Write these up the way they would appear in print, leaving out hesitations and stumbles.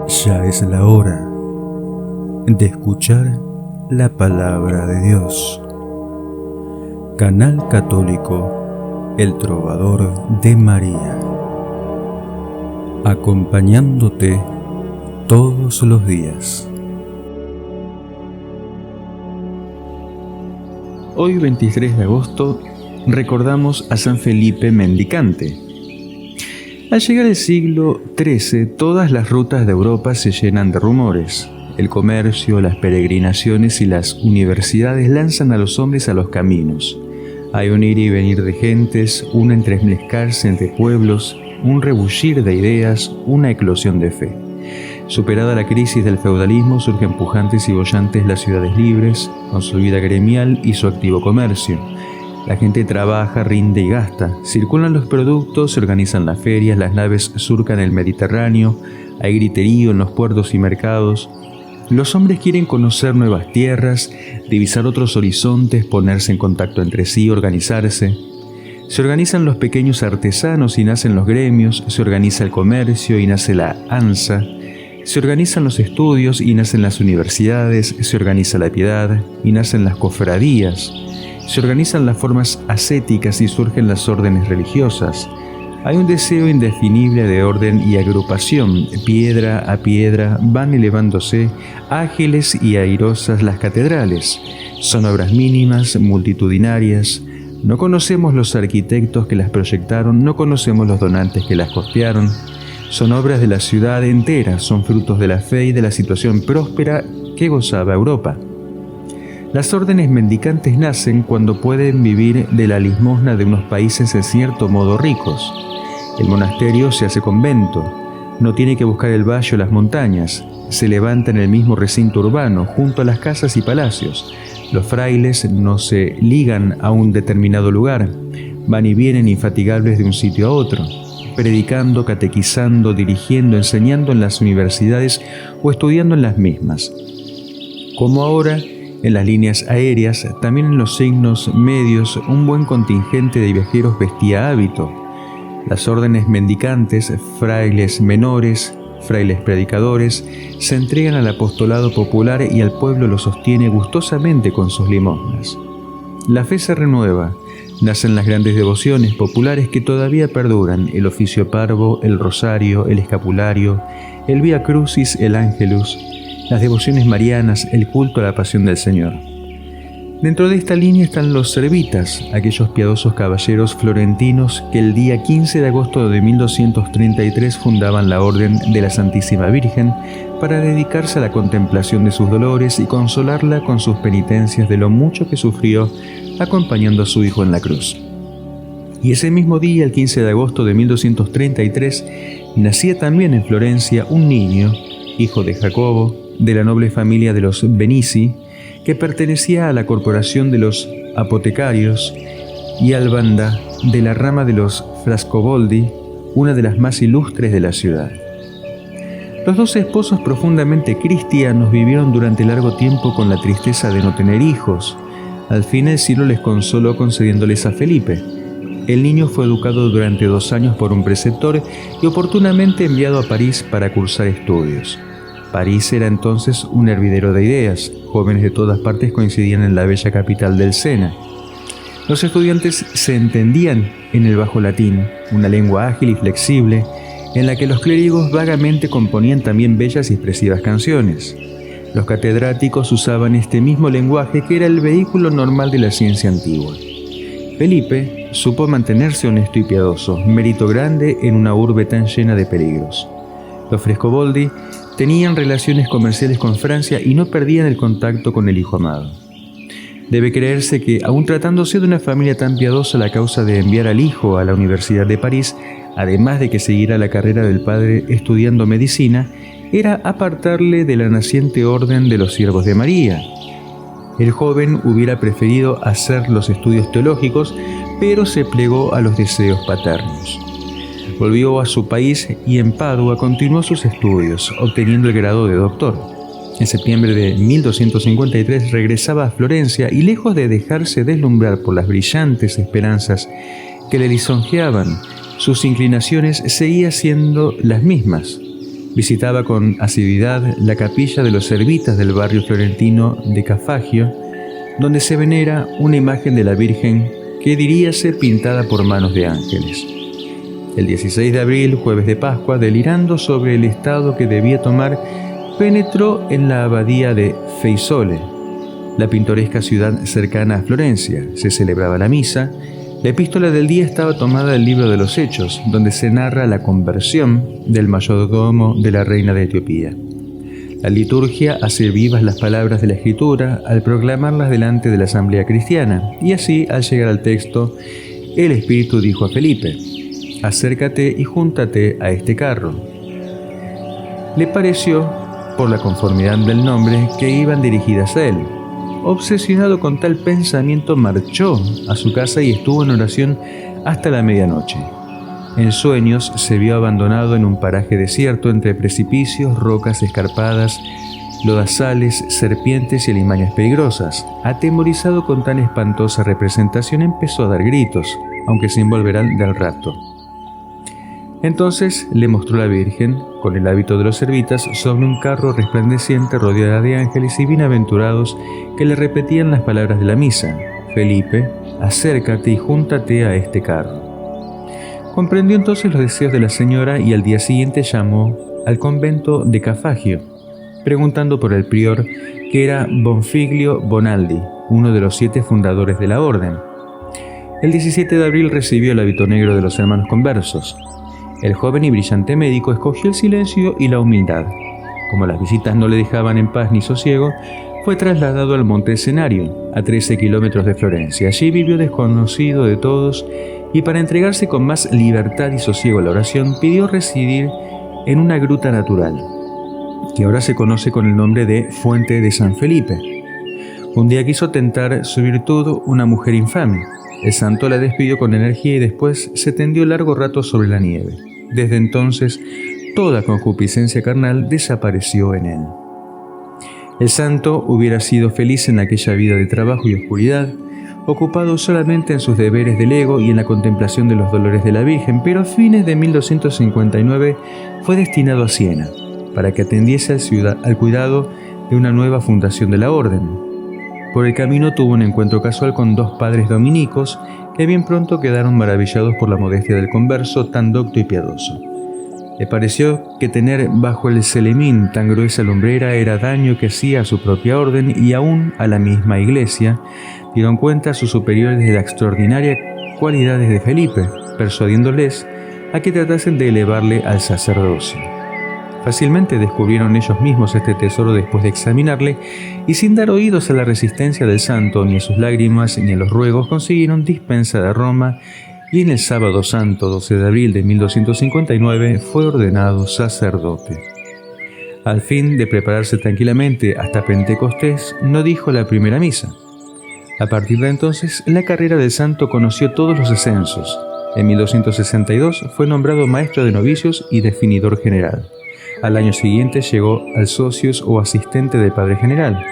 Ya es la hora de escuchar la palabra de Dios. Canal Católico El Trovador de María, acompañándote todos los días. Hoy, 23 de agosto, recordamos a San Felipe Mendicante. Al llegar el siglo XIII, todas las rutas de Europa se llenan de rumores. El comercio, las peregrinaciones y las universidades lanzan a los hombres a los caminos. Hay un ir y venir de gentes, un entremezclarse entre pueblos, un rebullir de ideas, una eclosión de fe. Superada la crisis del feudalismo, surgen pujantes y bollantes las ciudades libres, con su vida gremial y su activo comercio. La gente trabaja, rinde y gasta. Circulan los productos, se organizan las ferias, las naves surcan el Mediterráneo, hay griterío en los puertos y mercados. Los hombres quieren conocer nuevas tierras, divisar otros horizontes, ponerse en contacto entre sí, organizarse. Se organizan los pequeños artesanos y nacen los gremios, se organiza el comercio y nace la ANSA, se organizan los estudios y nacen las universidades, se organiza la piedad y nacen las cofradías. Se organizan las formas ascéticas y surgen las órdenes religiosas. Hay un deseo indefinible de orden y agrupación. Piedra a piedra van elevándose, ágiles y airosas las catedrales. Son obras mínimas, multitudinarias. No conocemos los arquitectos que las proyectaron, no conocemos los donantes que las costearon. Son obras de la ciudad entera, son frutos de la fe y de la situación próspera que gozaba Europa. Las órdenes mendicantes nacen cuando pueden vivir de la limosna de unos países en cierto modo ricos. El monasterio se hace convento, no tiene que buscar el valle o las montañas, se levanta en el mismo recinto urbano, junto a las casas y palacios. Los frailes no se ligan a un determinado lugar, van y vienen infatigables de un sitio a otro, predicando, catequizando, dirigiendo, enseñando en las universidades o estudiando en las mismas. Como ahora, en las líneas aéreas, también en los signos medios, un buen contingente de viajeros vestía hábito. Las órdenes mendicantes, frailes menores, frailes predicadores, se entregan al apostolado popular y al pueblo lo sostiene gustosamente con sus limosnas. La fe se renueva, nacen las grandes devociones populares que todavía perduran: el oficio parvo, el rosario, el escapulario, el Vía Crucis, el Ángelus, las devociones marianas, el culto a la pasión del Señor. Dentro de esta línea están los servitas, aquellos piadosos caballeros florentinos que el día 15 de agosto de 1233 fundaban la Orden de la Santísima Virgen para dedicarse a la contemplación de sus dolores y consolarla con sus penitencias de lo mucho que sufrió acompañando a su hijo en la cruz. Y ese mismo día, el 15 de agosto de 1233, nacía también en Florencia un niño, hijo de Jacobo, de la noble familia de los Benici, que pertenecía a la corporación de los apotecarios, y Albanda, de la rama de los Frascoboldi, una de las más ilustres de la ciudad. Los dos esposos profundamente cristianos vivieron durante largo tiempo con la tristeza de no tener hijos. Al fin el cielo les consoló concediéndoles a Felipe. El niño fue educado durante 2 años por un preceptor y oportunamente enviado a París para cursar estudios. París era entonces un hervidero de ideas. Jóvenes de todas partes coincidían en la bella capital del Sena. Los estudiantes se entendían en el bajo latín, una lengua ágil y flexible, en la que los clérigos vagamente componían también bellas y expresivas canciones. Los catedráticos usaban este mismo lenguaje que era el vehículo normal de la ciencia antigua. Felipe supo mantenerse honesto y piadoso, mérito grande en una urbe tan llena de peligros. Los Frescoboldi tenían relaciones comerciales con Francia y no perdían el contacto con el hijo amado. Debe creerse que, aun tratándose de una familia tan piadosa, la causa de enviar al hijo a la Universidad de París, además de que siguiera la carrera del padre estudiando medicina, era apartarle de la naciente orden de los siervos de María. El joven hubiera preferido hacer los estudios teológicos, pero se plegó a los deseos paternos. Volvió a su país y en Padua continuó sus estudios, obteniendo el grado de doctor. En septiembre de 1253 regresaba a Florencia y, lejos de dejarse deslumbrar por las brillantes esperanzas que le lisonjeaban, sus inclinaciones seguían siendo las mismas. Visitaba con asiduidad la capilla de los Servitas del barrio florentino de Cafagio, donde se venera una imagen de la Virgen que diría ser pintada por manos de ángeles. El 16 de abril, jueves de Pascua, delirando sobre el estado que debía tomar, penetró en la abadía de Fiesole, la pintoresca ciudad cercana a Florencia. Se celebraba la misa. La epístola del día estaba tomada del libro de los Hechos, donde se narra la conversión del mayordomo de la reina de Etiopía. La liturgia hace vivas las palabras de la Escritura al proclamarlas delante de la asamblea cristiana, y así, al llegar al texto, el Espíritu dijo a Felipe: «Acércate y júntate a este carro». Le pareció, por la conformidad del nombre, que iban dirigidas a él. Obsesionado con tal pensamiento, marchó a su casa y estuvo en oración hasta la medianoche. En sueños se vio abandonado en un paraje desierto entre precipicios, rocas escarpadas, lodazales, serpientes y alimañas peligrosas. Atemorizado con tan espantosa representación, empezó a dar gritos, aunque sin volver del rapto. Entonces le mostró la Virgen, con el hábito de los servitas, sobre un carro resplandeciente rodeada de ángeles y bienaventurados que le repetían las palabras de la misa: «Felipe, acércate y júntate a este carro». Comprendió entonces los deseos de la señora y al día siguiente llamó al convento de Cafagio, preguntando por el prior, que era Bonfiglio Bonaldi, uno de los 7 fundadores de la orden. El 17 de abril recibió el hábito negro de los hermanos conversos. El joven y brillante médico escogió el silencio y la humildad. Como las visitas no le dejaban en paz ni sosiego, fue trasladado al monte Escenario, a 13 kilómetros de Florencia. Allí vivió desconocido de todos y, para entregarse con más libertad y sosiego a la oración, pidió residir en una gruta natural, que ahora se conoce con el nombre de Fuente de San Felipe. Un día quiso tentar su virtud una mujer infame. El santo la despidió con energía y después se tendió largo rato sobre la nieve. Desde entonces, toda concupiscencia carnal desapareció en él. El santo hubiera sido feliz en aquella vida de trabajo y oscuridad, ocupado solamente en sus deberes del ego y en la contemplación de los dolores de la Virgen, pero a fines de 1259 fue destinado a Siena, para que atendiese al cuidado de una nueva fundación de la orden. Por el camino tuvo un encuentro casual con 2 padres dominicos que bien pronto quedaron maravillados por la modestia del converso tan docto y piadoso. Le pareció que tener bajo el celemín tan gruesa lumbrera era daño que hacía a su propia orden y aún a la misma iglesia. Dieron cuenta a sus superiores de las extraordinarias cualidades de Felipe, persuadiéndoles a que tratasen de elevarle al sacerdocio. Fácilmente descubrieron ellos mismos este tesoro después de examinarle, y sin dar oídos a la resistencia del santo, ni a sus lágrimas, ni a los ruegos, consiguieron dispensa de Roma, y en el sábado santo 12 de abril de 1259 fue ordenado sacerdote. Al fin de prepararse tranquilamente hasta Pentecostés, no dijo la primera misa. A partir de entonces, la carrera del santo conoció todos los ascensos. En 1262 fue nombrado maestro de novicios y definidor general. Al año siguiente llegó al socius o asistente del padre general,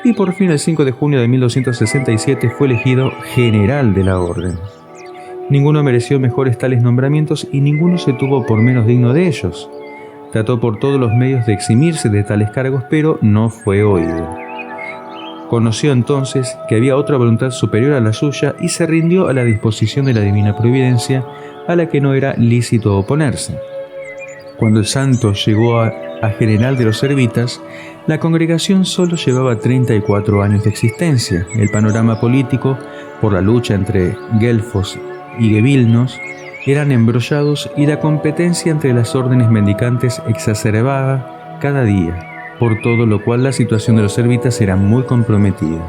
y por fin el 5 de junio de 1267 fue elegido general de la orden. Ninguno mereció mejores tales nombramientos y ninguno se tuvo por menos digno de ellos. Trató por todos los medios de eximirse de tales cargos, pero no fue oído. Conoció entonces que había otra voluntad superior a la suya y se rindió a la disposición de la divina providencia, a la que no era lícito oponerse. Cuando el santo llegó a general de los servitas, la congregación solo llevaba 34 años de existencia. El panorama político, por la lucha entre guelfos y gevilnos, eran embrollados y la competencia entre las órdenes mendicantes exacerbaba cada día, por todo lo cual la situación de los servitas era muy comprometida.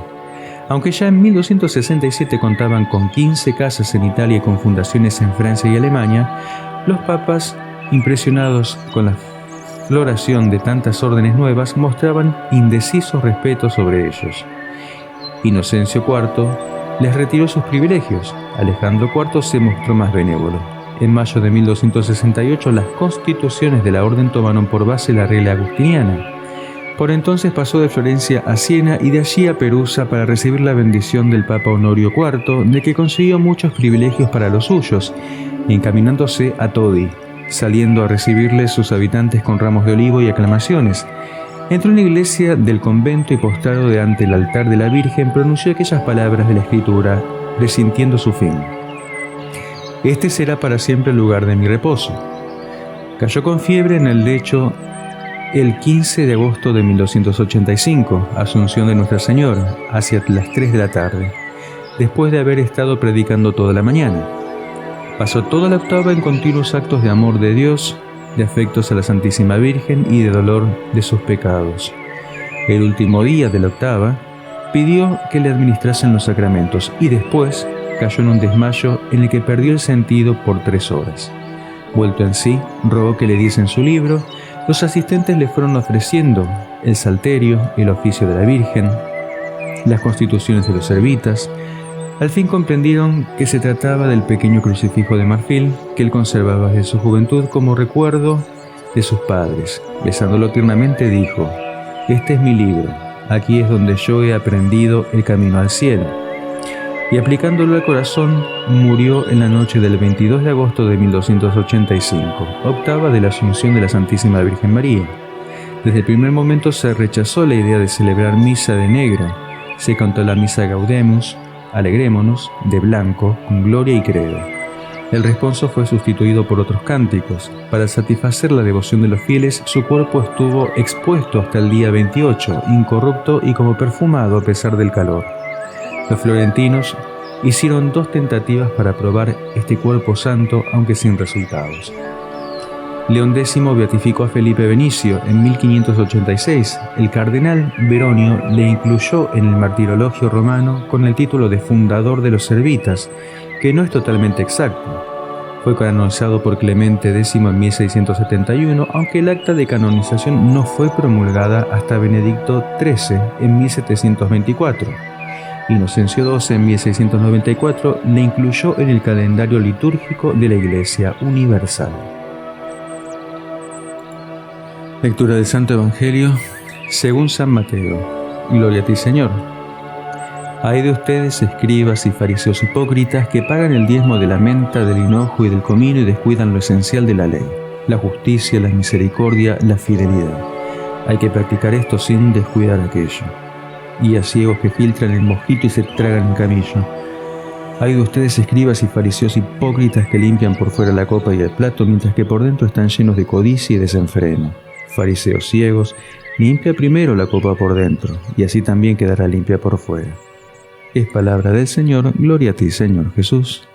Aunque ya en 1267 contaban con 15 casas en Italia y con fundaciones en Francia y Alemania, los papas, impresionados con la floración de tantas órdenes nuevas, mostraban indeciso respeto sobre ellos. Inocencio IV les retiró sus privilegios. Alejandro IV se mostró más benévolo. En mayo de 1268 las constituciones de la orden tomaron por base la regla agustiniana. Por entonces pasó de Florencia a Siena y de allí a Perusa para recibir la bendición del Papa Honorio IV, de que consiguió muchos privilegios para los suyos, encaminándose a Todi, saliendo a recibirles sus habitantes con ramos de olivo y aclamaciones. Entró en la iglesia del convento y postrado delante del altar de la Virgen pronunció aquellas palabras de la Escritura, presintiendo su fin. Este será para siempre el lugar de mi reposo. Cayó con fiebre en el lecho el 15 de agosto de 1285, Asunción de Nuestra Señora, hacia las 3 de la tarde, después de haber estado predicando toda la mañana. Pasó toda la octava en continuos actos de amor de Dios, de afectos a la Santísima Virgen y de dolor de sus pecados. El último día de la octava, pidió que le administrasen los sacramentos y después cayó en un desmayo en el que perdió el sentido por 3 horas. Vuelto en sí, rogó que le diesen su libro. Los asistentes le fueron ofreciendo el salterio, el oficio de la Virgen, las constituciones de los servitas. Al fin comprendieron que se trataba del pequeño crucifijo de marfil que él conservaba desde su juventud como recuerdo de sus padres. Besándolo tiernamente dijo: «Este es mi libro, aquí es donde yo he aprendido el camino al cielo». Y aplicándolo al corazón, murió en la noche del 22 de agosto de 1285, octava de la Asunción de la Santísima Virgen María. Desde el primer momento se rechazó la idea de celebrar misa de negro. Se cantó la misa Gaudemus, Alegrémonos, de blanco, con gloria y credo. El responso fue sustituido por otros cánticos. Para satisfacer la devoción de los fieles, su cuerpo estuvo expuesto hasta el día 28, incorrupto y como perfumado a pesar del calor. Los florentinos hicieron 2 tentativas para probar este cuerpo santo, aunque sin resultados. León X beatificó a Felipe Benicio en 1586. El cardenal Veronio le incluyó en el martirologio romano con el título de fundador de los servitas, que no es totalmente exacto. Fue canonizado por Clemente X en 1671, aunque el acta de canonización no fue promulgada hasta Benedicto XIII en 1724. Inocencio XII en 1694 le incluyó en el calendario litúrgico de la Iglesia Universal. Lectura del Santo Evangelio según San Mateo. Gloria a ti, Señor. Ay de ustedes, escribas y fariseos hipócritas, que pagan el diezmo de la menta, del hinojo y del comino y descuidan lo esencial de la ley, la justicia, la misericordia, la fidelidad. Hay que practicar esto sin descuidar aquello. Y a ciegos que filtran el mosquito y se tragan el camillo. Ay de ustedes, escribas y fariseos hipócritas, que limpian por fuera la copa y el plato, mientras que por dentro están llenos de codicia y desenfreno. Fariseos ciegos, limpia primero la copa por dentro, y así también quedará limpia por fuera. Es palabra del Señor. Gloria a ti, Señor Jesús.